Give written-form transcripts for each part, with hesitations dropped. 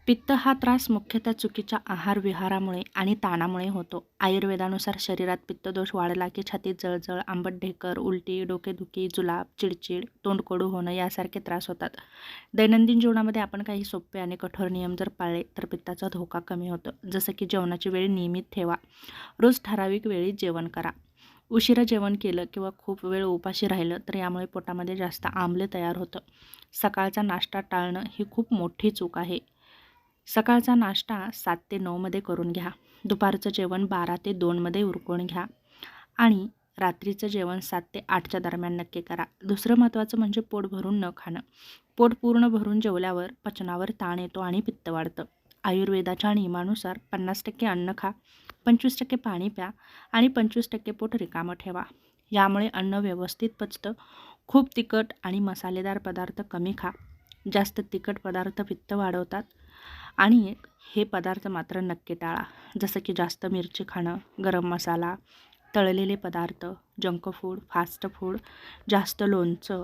पित्त हा त्रास मुख्यतः चुकीच्या आहार विहारामुळे आणि ताणामुळे होतो. आयुर्वेदानुसार शरीरात पित्तदोष वाढला की छातीत जळजळ, आंबट ढेकर, उलटी, डोकेदुखी, जुलाब, चिडचिड, तोंड कडू होणं यासारखे त्रास होतात. दैनंदिन जीवनामध्ये आपण काही सोपे आणि कठोर नियम जर पाळले तर पित्ताचा धोका कमी होतो. जसं की जेवणाची वेळ नियमित ठेवा. रोज ठराविक वेळी जेवण करा. उशिरा जेवण केलं किंवा खूप वेळ उपाशी राहिलं तर यामुळे पोटामध्ये जास्त आम्ल तयार होतं. सकाळचा नाश्ता टाळणं ही खूप मोठी चूक आहे. सकाळचा नाश्ता 7 ते 9 मध्ये करून घ्या. दुपारचं जेवण 12 ते 2 मध्ये उरकून घ्या आणि रात्रीचं जेवण 7 ते 8च्या दरम्यान नक्की करा. दुसरं महत्त्वाचं म्हणजे पोट भरून न खाणं. पोट पूर्ण भरून जेवल्यावर पचनावर ताण येतो आणि पित्त वाढतं. आयुर्वेदाच्या नियमानुसार 50% अन्न खा, 25% पाणी प्या आणि 25% पोट रिकामं ठेवा. यामुळे अन्न व्यवस्थित पचतं. खूप तिखट आणि मसालेदार पदार्थ कमी खा. जास्त तिखट पदार्थ पित्त वाढवतात आणि हे पदार्थ मात्र नक्की टाळा. जसं की जास्त मिरची खाणं, गरम मसाला, तळलेले पदार्थ, जंक फूड, फास्ट फूड, जास्त लोणचं.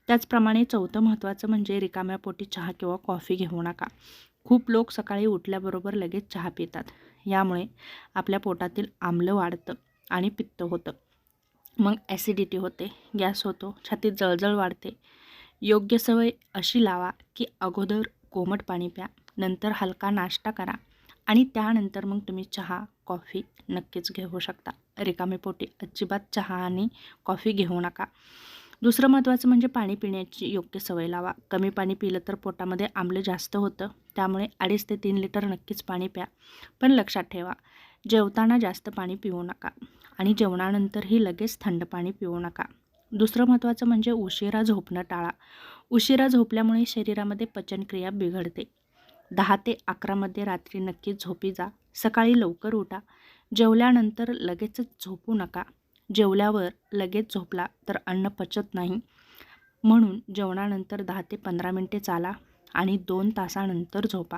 त्याचप्रमाणे चौथं महत्त्वाचं म्हणजे रिकाम्या पोटी चहा किंवा कॉफी घेऊ नका. खूप लोक सकाळी उठल्याबरोबर लगेच चहा पितात. यामुळे आपल्या पोटातील आम्ल वाढतं आणि पित्त होतं. मग ॲसिडिटी होते, गॅस होतो, छातीत जळजळ वाढते. योग्य सवय अशी लावा की अगोदर कोमट पाणी प्या, नंतर हलका नाश्ता करा आणि त्यानंतर मग तुम्ही चहा, कॉफी नक्कीच घेऊ शकता. रिकामे पोटी अजिबात चहा आणि कॉफी घेऊ नका. दुसरं महत्त्वाचं म्हणजे पाणी पिण्याची योग्य सवय लावा. कमी पाणी पिलं तर पोटामध्ये आम्ल जास्त होतं. त्यामुळे 2.5 ते 3 लिटर नक्कीच पाणी प्या. पण लक्षात ठेवा, जेवताना जास्त पाणी पिऊ नका आणि जेवणानंतरही लगेच थंड पाणी पिऊ नका. दुसरं महत्त्वाचं म्हणजे उशिरा झोपणं टाळा. उशिरा झोपल्यामुळे शरीरामध्ये पचनक्रिया बिघडते. 10 ते 11 मध्ये रात्री नक्कीच झोपी जा. सकाळी लवकर उठा. जेवल्यानंतर लगेचच झोपू नका. जेवल्यावर लगेच झोपला तर अन्न पचत नाही. म्हणून जेवणानंतर 10 ते 15 मिनिटे चाला आणि 2 तासानंतर झोपा.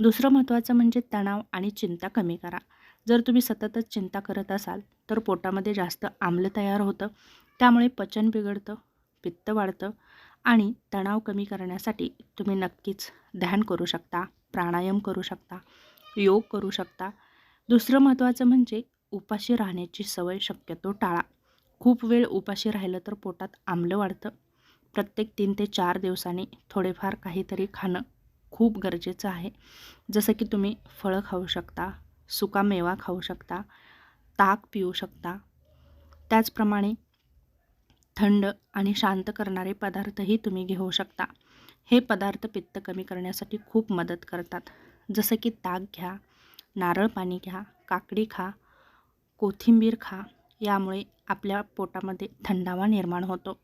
दुसरं महत्त्वाचं म्हणजे तणाव आणि चिंता कमी करा. जर तुम्ही सततच चिंता करत असाल तर पोटामध्ये जास्त आम्ल तयार होतं. त्यामुळे पचन बिघडतं, पित्त वाढतं आणि तणाव कमी करण्यासाठी तुम्ही नक्कीच ध्यान करू शकता, प्राणायाम करू शकता, योग करू शकता. दुसरं महत्त्वाचं म्हणजे उपाशी राहण्याची सवय शक्यतो टाळा. खूप वेळ उपाशी राहिलं तर पोटात आम्ल वाढतं. प्रत्येक 3 ते 4 दिवसांनी थोडेफार काहीतरी खाणं खूप गरजेचं आहे. जसं की तुम्ही फळं खाऊ शकता, सुका मेवा खाऊ शकता, ताक पिऊ शकता. त्याचप्रमाणे थंड आणि शांत करणारे पदार्थही तुम्ही घेऊ शकता. हे पदार्थ पित्त कमी करण्यासाठी खूप मदत करतात. जसं की ताक घ्या, नारळ पाणी घ्या, काकडी खा, कोथिंबीर खा. यामुळे आपल्या पोटामध्ये थंडावा निर्माण होतो.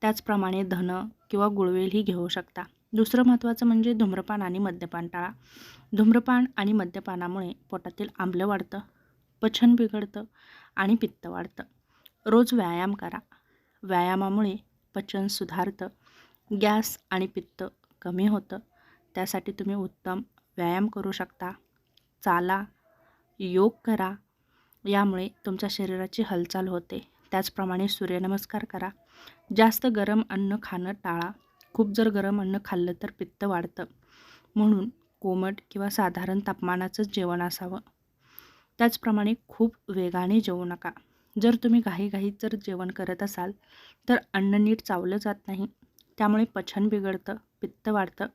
त्याचप्रमाणे धन किंवा गुळवेलही घेऊ शकता. दुसरं महत्त्वाचं म्हणजे धूम्रपान आणि मद्यपान टाळा. धूम्रपान आणि मद्यपानामुळे पोटातील आम्ल वाढतं, पचन बिघडतं आणि पित्त वाढतं. रोज व्यायाम करा. व्यायामामुळे पचन सुधारतं, गॅस आणि पित्त कमी होतं. त्यासाठी तुम्ही उत्तम व्यायाम करू शकता. चाला, योग करा. यामुळे तुमच्या शरीराची हालचाल होते. त्याचप्रमाणे सूर्यनमस्कार करा. जास्त गरम अन्न खाणं टाळा. खूप जर गरम अन्न खाल्लं तर पित्त वाढतं. म्हणून कोमट किंवा साधारण तापमानाचंच जेवण असावं. त्याचप्रमाणे खूप वेगाने जेवू नका. जर तुम्ही घाईघाईत जर जेवण करत असाल तर अन्न नीट चावलं जात नाही. त्यामुळे पचन बिघडतं, पित्त वाढतं.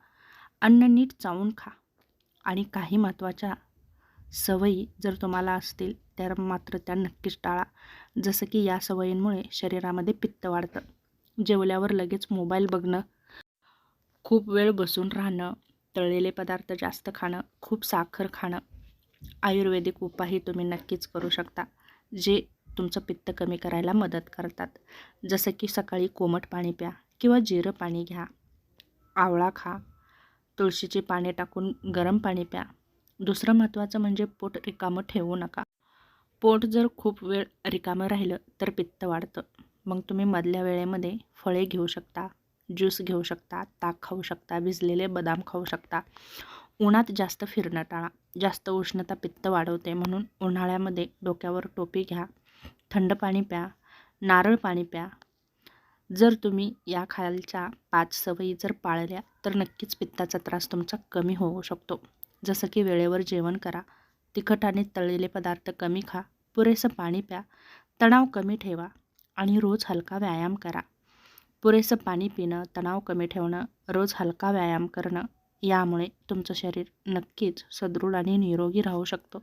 अन्न नीट चावून खा. आणि काही महत्त्वाच्या सवयी जर तुम्हाला असतील तर मात्र त्या नक्कीच टाळा. जसं की या सवयींमुळे शरीरामध्ये पित्त वाढतं. जेवल्यावर लगेच मोबाईल बघणं, खूप वेळ बसून राहणं, तळलेले पदार्थ जास्त खाणं, खूप साखर खाणं. आयुर्वेदिक उपायही तुम्ही नक्कीच करू शकता, जे तुमचं पित्त कमी करायला मदत करतात. जसं की सकाळी कोमट पाणी प्या किंवा जिरं पाणी घ्या. आवळा खा. तुळशीची पाने टाकून गरम पाणी प्या. दुसरं महत्त्वाचं म्हणजे पोट रिकामं ठेवू नका. पोट जर खूप वेळ रिकामं राहिलं तर पित्त वाढतं. मग तुम्ही मधल्या वेळेमध्ये फळे घेऊ शकता, ज्यूस घेऊ शकता, ताक खाऊ शकता, भिजलेले बदाम खाऊ शकता. उन्हात जास्त फिरणं टाळा. जास्त उष्णता पित्त वाढवते. म्हणून उन्हाळ्यामध्ये डोक्यावर टोपी घ्या, थंड पाणी प्या, नारळ पाणी प्या. जर तुम्ही या खालच्या 5 सवयी जर पाळल्या तर नक्कीच पित्ताचा त्रास तुमचा कमी होऊ शकतो. जसं की वेळेवर जेवण करा, तिखट आणि तळलेले पदार्थ कमी खा, पुरेसं पाणी प्या, तणाव कमी ठेवा आणि रोज हलका व्यायाम करा. पुरेसं पाणी पिणं, तणाव कमी ठेवणं, रोज हलका व्यायाम करणं यामुळे तुमचं शरीर नक्कीच सदृढ आणि निरोगी राहू शकतो.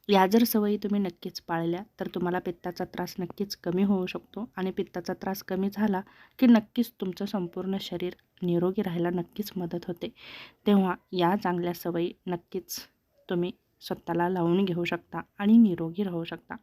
या जर सवयी तुम्ही नक्कीच पाळल्या तर तुम्हाला पित्ताचा त्रास नक्कीच कमी होऊ शकतो आणि पित्ताचा त्रास कमी झाला की नक्कीच तुमचं संपूर्ण शरीर निरोगी राहायला नक्कीच मदत होते. तेव्हा या चांगल्या सवयी नक्कीच तुम्ही स्वतःला लावून घेऊ शकता आणि निरोगी राहू शकता.